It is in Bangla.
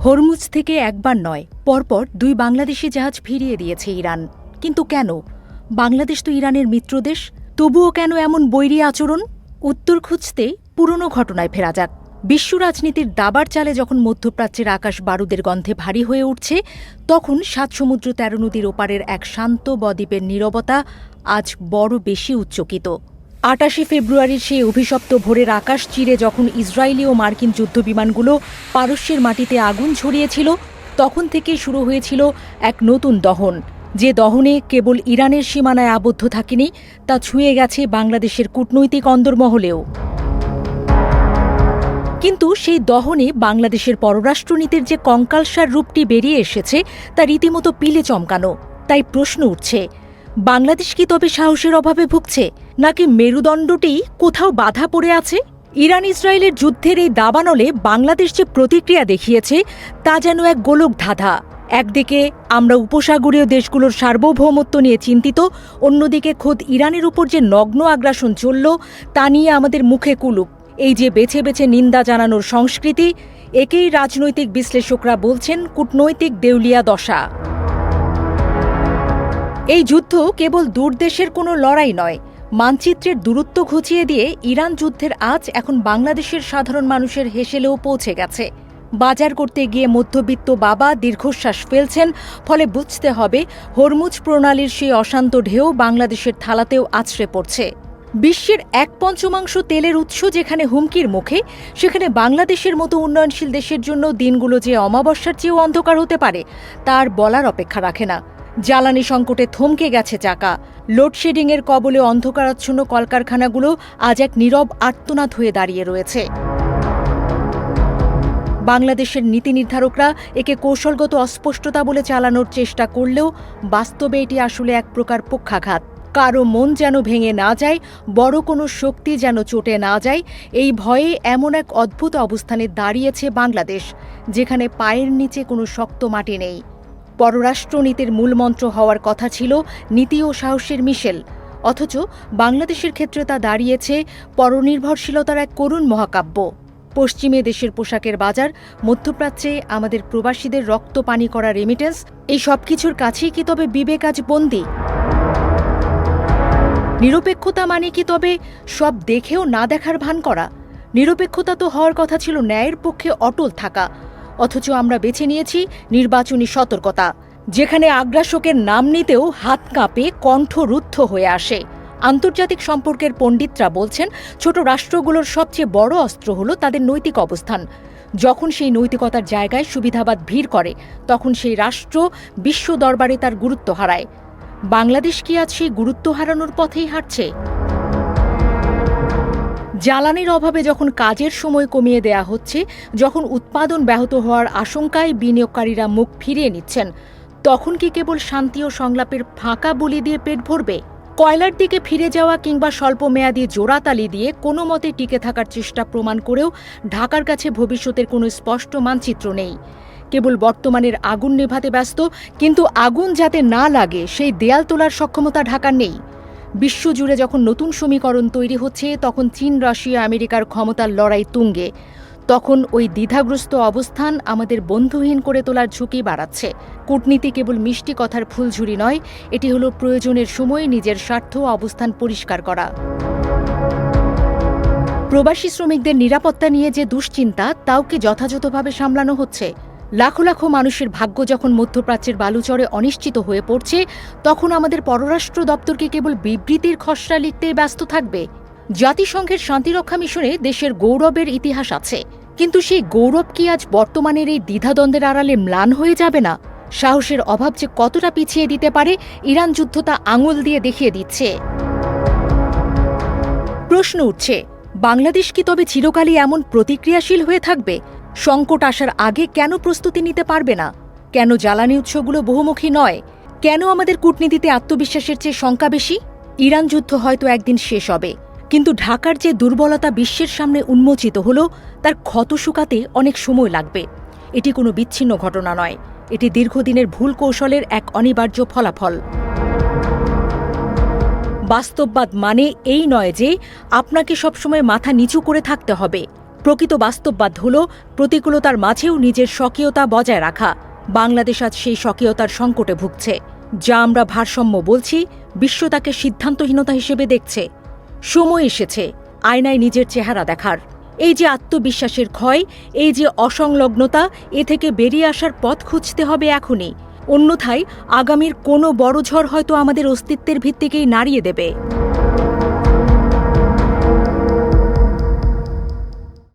হরমুজ থেকে একবার নয়, পরপর 2 বাংলাদেশি জাহাজ ফিরিয়ে দিয়েছে ইরান। কিন্তু কেন? বাংলাদেশ তো ইরানের মিত্রদেশ, তবুও কেন এমন বৈরী আচরণ? উত্তর খুঁজতে পুরনো ঘটনায় ফেরা যাক। বিশ্ব রাজনীতির দাবার চালে যখন মধ্যপ্রাচ্যের আকাশ বারুদের গন্ধে ভারী হয়ে উঠছে, তখন 7 সমুদ্র 13 নদীর ওপারের এক শান্ত বদ্বীপের নীরবতা আজ বড় বেশি উচ্চকিত। 28 ফেব্রুয়ারির সেই অভিশপ্ত ভোরের আকাশ চিরে যখন ইসরায়েলি ও মার্কিন যুদ্ধবিমানগুলো পারস্যের মাটিতে আগুন ছড়িয়েছিল, তখন থেকেই শুরু হয়েছিল এক নতুন দহন। যে দহনে কেবল ইরানের সীমানায় আবদ্ধ থাকেনি, তা ছুঁয়ে গেছে বাংলাদেশের কূটনৈতিক অন্দরমহলেও। কিন্তু সেই দহনে বাংলাদেশের পররাষ্ট্রনীতির যে কঙ্কালসার রূপটি বেরিয়ে এসেছে, তা রীতিমতো পিলে চমকানো। তাই প্রশ্ন উঠছে, বাংলাদেশ কি তবে সাহসের অভাবে ভুগছে, নাকি মেরুদণ্ডটি কোথাও বাধা পড়ে আছে? ইরান ইসরায়েলের যুদ্ধের এই দাবানলে বাংলাদেশ যে প্রতিক্রিয়া দেখিয়েছে, তা যেন এক গোলক ধাঁধা। একদিকে আমরা উপসাগরীয় দেশগুলোর সার্বভৌমত্ব নিয়ে চিন্তিত, অন্যদিকে খোদ ইরানের উপর যে নগ্ন আগ্রাসন চলল, তা নিয়ে আমাদের মুখে কুলুপ। এই যে বেছে বেছে নিন্দা জানানোর সংস্কৃতি, একেই রাজনৈতিক বিশ্লেষকরা বলছেন কূটনৈতিক দেউলিয়া দশা। এই যুদ্ধ কেবল দূরদেশের কোনো লড়াই নয়, মানচিত্রের দূরত্ব ঘুচিয়ে দিয়ে ইরান যুদ্ধের আজ এখন বাংলাদেশের সাধারণ মানুষের হেসেলেও পৌঁছে গেছে। বাজার করতে গিয়ে মধ্যবিত্ত বাবা দীর্ঘশ্বাস ফেলছেন, ফলে বুঝতে হবে হরমুজ প্রণালীর সেই অশান্ত ঢেউ বাংলাদেশের থালাতেও আছড়ে পড়ছে। বিশ্বের 1/5 তেলের উৎস যেখানে হুমকির মুখে, সেখানে বাংলাদেশের মতো উন্নয়নশীল দেশের জন্য দিনগুলো যে অমাবস্যার চেয়েও অন্ধকার হতে পারে, তার বলার অপেক্ষা রাখে না। জ্বালানি সংকটে থমকে গেছে চাকা, লোডশেডিংয়ের কবলে অন্ধকারাচ্ছন্ন কলকারখানাগুলো আজ এক নীরব আর্তনাদ হয়ে দাঁড়িয়ে রয়েছে। বাংলাদেশের নীতি নির্ধারকরা একে কৌশলগত অস্পষ্টতা বলে চালানোর চেষ্টা করলেও বাস্তবে এটি আসলে এক প্রকার পক্ষাঘাত। কারো মন যেন ভেঙে না যায়, বড় কোনো শক্তি যেন চটে না যায়, এই ভয়ে এমন এক অদ্ভুত অবস্থানে দাঁড়িয়েছে বাংলাদেশ, যেখানে পায়ের নিচে কোনো শক্ত মাটি নেই। পররাষ্ট্রনীতির মূলমন্ত্র হওয়ার কথা ছিল নীতি ও সাহসের মিশেল, অথচ বাংলাদেশের ক্ষেত্রে তা দাঁড়িয়েছে পরনির্ভরশীলতার এক করুণ মহাকাব্য। পশ্চিমে দেশের পোশাকের বাজার, মধ্যপ্রাচ্যে আমাদের প্রবাসীদের রক্ত পানি করা রেমিটেন্স, এই সব কিছুর কাছেই কি তবে বিবেক আজ বন্দী? নিরপেক্ষতা মানে কি তবে সব দেখেও না দেখার ভান করা? নিরপেক্ষতা তো হওয়ার কথা ছিল ন্যায়ের পক্ষে অটল থাকা, অথচ আমরা বেছে নিয়েছি নির্বাচনী সতর্কতা, যেখানে আগ্রাসকের নাম নিতেও হাত কাঁপে, কণ্ঠ রুদ্ধ হয়ে আসে। আন্তর্জাতিক সম্পর্কের পণ্ডিতরা বলছেন, ছোট রাষ্ট্রগুলোর সবচেয়ে বড় অস্ত্র হলো তাদের নৈতিক অবস্থান। যখন সেই নৈতিকতার জায়গায় সুবিধাবাদ ভিড় করে, তখন সেই রাষ্ট্র বিশ্ব দরবারে তার গুরুত্ব হারায়। বাংলাদেশ কি আজ সেই গুরুত্ব হারানোর পথেই হাঁটছে? জ্বালানির অভাবে যখন কাজের সময় কমিয়ে দেয়া হচ্ছে, যখন উৎপাদন ব্যাহত হওয়ার আশঙ্কায় বিনিয়োগকারীরা মুখ ফিরিয়ে নিচ্ছেন, তখন কি কেবল শান্তি ও সংলাপের ফাঁকা বুলি দিয়ে পেট ভরবে? কয়লার দিকে ফিরে যাওয়া কিংবা স্বল্পমেয়াদী জোড়াতালি দিয়ে কোনো মতে টিকে থাকার চেষ্টা প্রমাণ করেও ঢাকার কাছে ভবিষ্যতের কোনো স্পষ্ট মানচিত্র নেই। কেবল বর্তমানের আগুন নেভাতে ব্যস্ত, কিন্তু আগুন যাতে না লাগে সেই দেয়াল তোলার সক্ষমতা ঢাকার নেই। বিশ্বজুড়ে যখন নতুন সমীকরণ তৈরি হচ্ছে, তখন চীন, রাশিয়া, আমেরিকার ক্ষমতার লড়াই তুঙ্গে, তখন ওই দ্বিধাগ্রস্ত অবস্থান আমাদের বন্ধুহীন করে তোলার ঝুঁকি বাড়াচ্ছে। কূটনীতি কেবল মিষ্টি কথার ফুলঝুরি নয়, এটি হলো প্রয়োজনের সময় নিজের স্বার্থ ও অবস্থান পরিষ্কার করা। প্রবাসী শ্রমিকদের নিরাপত্তা নিয়ে যে দুশ্চিন্তা, তাও কি যথাযথভাবে সামলানো হচ্ছে? লাখো লাখো মানুষের ভাগ্য যখন মধ্যপ্রাচ্যের বালুচরে অনিশ্চিত হয়ে পড়ছে, তখন আমাদের পররাষ্ট্র দপ্তরকে কেবল বিবৃতির খসড়া লিখতেই ব্যস্ত থাকবে? জাতিসংঘের শান্তিরক্ষা মিশনে দেশের গৌরবের ইতিহাস আছে, কিন্তু সেই গৌরব কি আজ বর্তমানের এই দ্বিধাদ্বন্দ্বের আড়ালে ম্লান হয়ে যাবে না? সাহসের অভাব যে কতটা পিছিয়ে দিতে পারে, ইরান যুদ্ধ তা আঙুল দিয়ে দেখিয়ে দিচ্ছে। প্রশ্ন উঠছে, বাংলাদেশ কি তবে চিরকালই এমন প্রতিক্রিয়াশীল হয়ে থাকবে? সংকট আসার আগে কেন প্রস্তুতি নিতে পারবে না? কেন জ্বালানি উৎসগুলো বহুমুখী নয়? কেন আমাদের কূটনীতিতে আত্মবিশ্বাসের চেয়ে শঙ্কা বেশি? ইরান যুদ্ধ হয়তো একদিন শেষ হবে, কিন্তু ঢাকার যে দুর্বলতা বিশ্বের সামনে উন্মোচিত হলো, তার ক্ষত শুকাতে অনেক সময় লাগবে। এটি কোনো বিচ্ছিন্ন ঘটনা নয়, এটি দীর্ঘদিনের ভুল কৌশলের এক অনিবার্য ফলাফল। বাস্তববাদ মানে এই নয় যে আপনাকে সবসময় মাথা নিচু করে থাকতে হবে। প্রকৃত বাস্তববাদ হল প্রতিকূলতার মাঝেও নিজের স্বকীয়তা বজায় রাখা। বাংলাদেশ আজ সেই স্বকীয়তার সংকটে ভুগছে। যা আমরা ভারসাম্য বলছি, বিশ্ব তাকে সিদ্ধান্তহীনতা হিসেবে দেখছে। সময় এসেছে আয়নায় নিজের চেহারা দেখার। এই যে আত্মবিশ্বাসের ক্ষয়, এই যে অসংলগ্নতা, এ থেকে বেরিয়ে আসার পথ খুঁজতে হবে এখনই। অন্যথায় আগামীর কোনো বড় ঝড় হয়তো আমাদের অস্তিত্বের ভিত্তিকেই নাড়িয়ে দেবে।